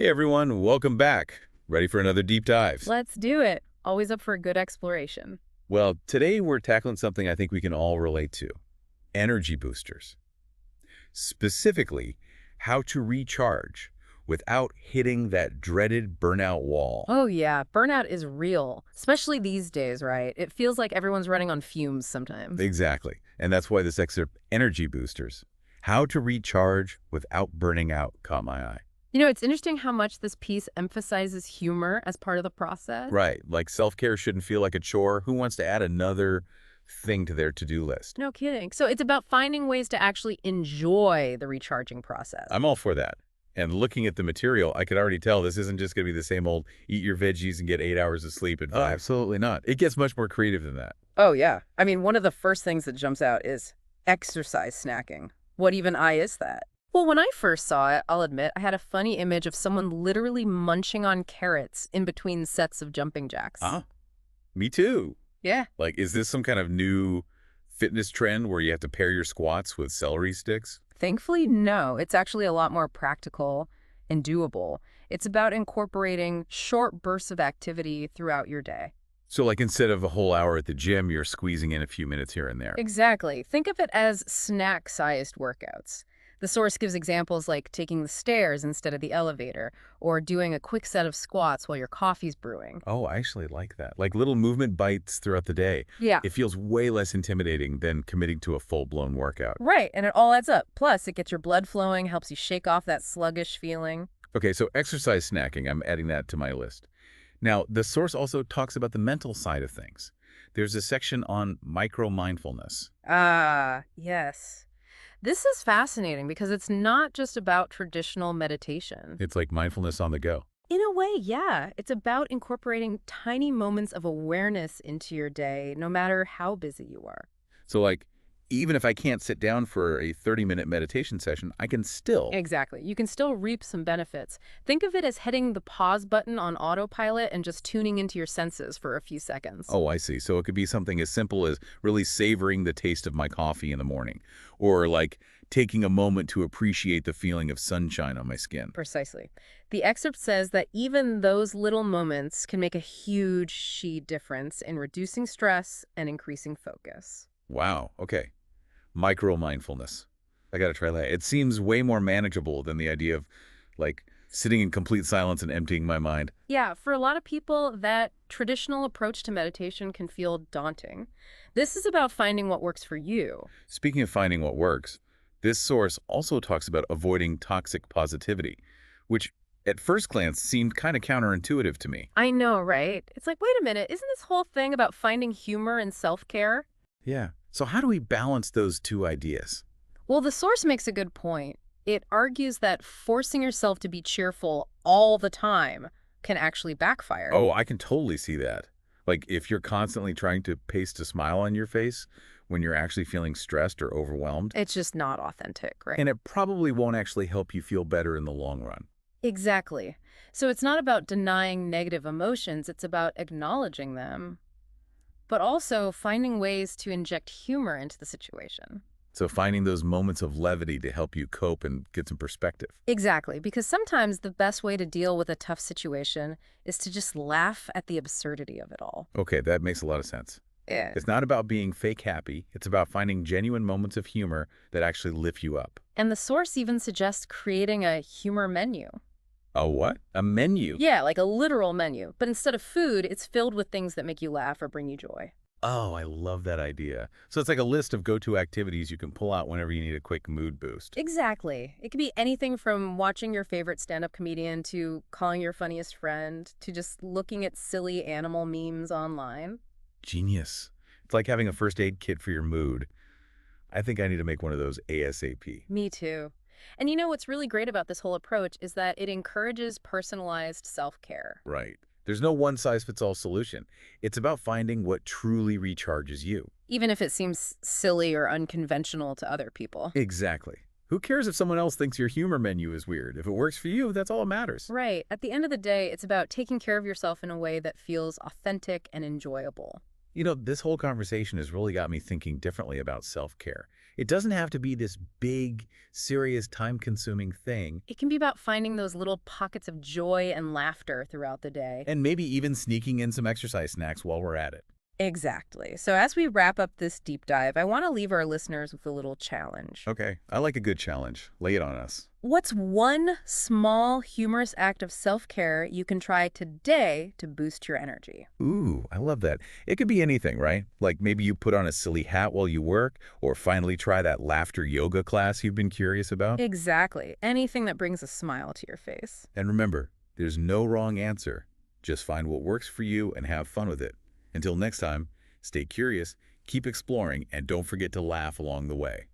Hey everyone, welcome back. Ready for another deep dive? Let's do it. Always up for a good exploration. Well, today we're tackling something I think we can all relate to. Energy boosters. Specifically, how to recharge without hitting that dreaded burnout wall. Oh, yeah. Burnout is real, especially these days, right? It feels like everyone's running on fumes sometimes. Exactly. And that's why this excerpt, Energy Boosters. How to recharge without burning out, caught my eye. It's interesting how much this piece emphasizes humor as part of the process. Right, like self-care shouldn't feel like a chore. Who wants to add another thing to their to-do list? No kidding. So it's about finding ways to actually enjoy the recharging process. I'm all for that. And looking at the material, I could already tell this isn't just going to be the same old eat your veggies and get 8 hours of sleep and five. Absolutely not. It gets much more creative than that. Oh, yeah. I mean, one of the first things that jumps out is exercise snacking. What even is that? Well, when I first saw it, I'll admit, I had a funny image of someone literally munching on carrots in between sets of jumping jacks. Me too. Yeah. Like, is this some kind of new fitness trend where you have to pair your squats with celery sticks? Thankfully, no. It's actually a lot more practical and doable. It's about incorporating short bursts of activity throughout your day. So like instead of a whole hour at the gym, you're squeezing in a few minutes here and there. Exactly. Think of it as snack-sized workouts. The source gives examples like taking the stairs instead of the elevator, or doing a quick set of squats while your coffee's brewing. Oh, I actually like that. Like little movement bites throughout the day. Yeah. It feels way less intimidating than committing to a full-blown workout. Right, and it all adds up. Plus, it gets your blood flowing, helps you shake off that sluggish feeling. Okay, so exercise snacking, I'm adding that to my list. Now, the source also talks about the mental side of things. There's a section on micro-mindfulness. Ah, yes. This is fascinating because it's not just about traditional meditation. It's like mindfulness on the go. In a way, yeah. It's about incorporating tiny moments of awareness into your day, no matter how busy you are. So like, even if I can't sit down for a 30-minute meditation session, I can still... Exactly. You can still reap some benefits. Think of it as hitting the pause button on autopilot and just tuning into your senses for a few seconds. Oh, I see. So it could be something as simple as really savoring the taste of my coffee in the morning, or like taking a moment to appreciate the feeling of sunshine on my skin. Precisely. The excerpt says that even those little moments can make a huge difference in reducing stress and increasing focus. Wow. Okay. Micro-mindfulness. I got to try that. It seems way more manageable than the idea of, like, sitting in complete silence and emptying my mind. Yeah, for a lot of people, that traditional approach to meditation can feel daunting. This is about finding what works for you. Speaking of finding what works, this source also talks about avoiding toxic positivity, which at first glance seemed kind of counterintuitive to me. I know, right? It's like, wait a minute, isn't this whole thing about finding humor and self-care? Yeah. So how do we balance those two ideas? Well, the source makes a good point. It argues that forcing yourself to be cheerful all the time can actually backfire. Oh, I can totally see that. Like if you're constantly trying to paste a smile on your face when you're actually feeling stressed or overwhelmed. It's just not authentic, right? And it probably won't actually help you feel better in the long run. Exactly. So it's not about denying negative emotions, it's about acknowledging them, but also finding ways to inject humor into the situation. So finding those moments of levity to help you cope and get some perspective. Exactly, because sometimes the best way to deal with a tough situation is to just laugh at the absurdity of it all. Okay, that makes a lot of sense. Yeah. It's not about being fake happy. It's about finding genuine moments of humor that actually lift you up. And the source even suggests creating a humor menu. A what? A menu? Yeah, like a literal menu. But instead of food, it's filled with things that make you laugh or bring you joy. Oh, I love that idea. So it's like a list of go-to activities you can pull out whenever you need a quick mood boost. Exactly. It could be anything from watching your favorite stand-up comedian to calling your funniest friend to just looking at silly animal memes online. Genius. It's like having a first aid kit for your mood. I think I need to make one of those ASAP. Me too. And what's really great about this whole approach is that it encourages personalized self-care. Right. There's no one-size-fits-all solution. It's about finding what truly recharges you. Even if it seems silly or unconventional to other people. Exactly. Who cares if someone else thinks your humor menu is weird? If it works for you, that's all that matters. Right. At the end of the day, it's about taking care of yourself in a way that feels authentic and enjoyable. You know, this whole conversation has really got me thinking differently about self-care. It doesn't have to be this big, serious, time-consuming thing, It can be about finding those little pockets of joy and laughter throughout the day. and maybe even sneaking in some exercise snacks while we're at it. Exactly. So as we wrap up this deep dive, I want to leave our listeners with a little challenge. Okay, I like a good challenge. Lay it on us. What's one small, humorous act of self-care you can try today to boost your energy? Ooh, I love that. It could be anything, right? Like maybe you put on a silly hat while you work, or finally try that laughter yoga class you've been curious about. Exactly. Anything that brings a smile to your face. And remember, there's no wrong answer. Just find what works for you and have fun with it. Until next time, stay curious, keep exploring, and don't forget to laugh along the way.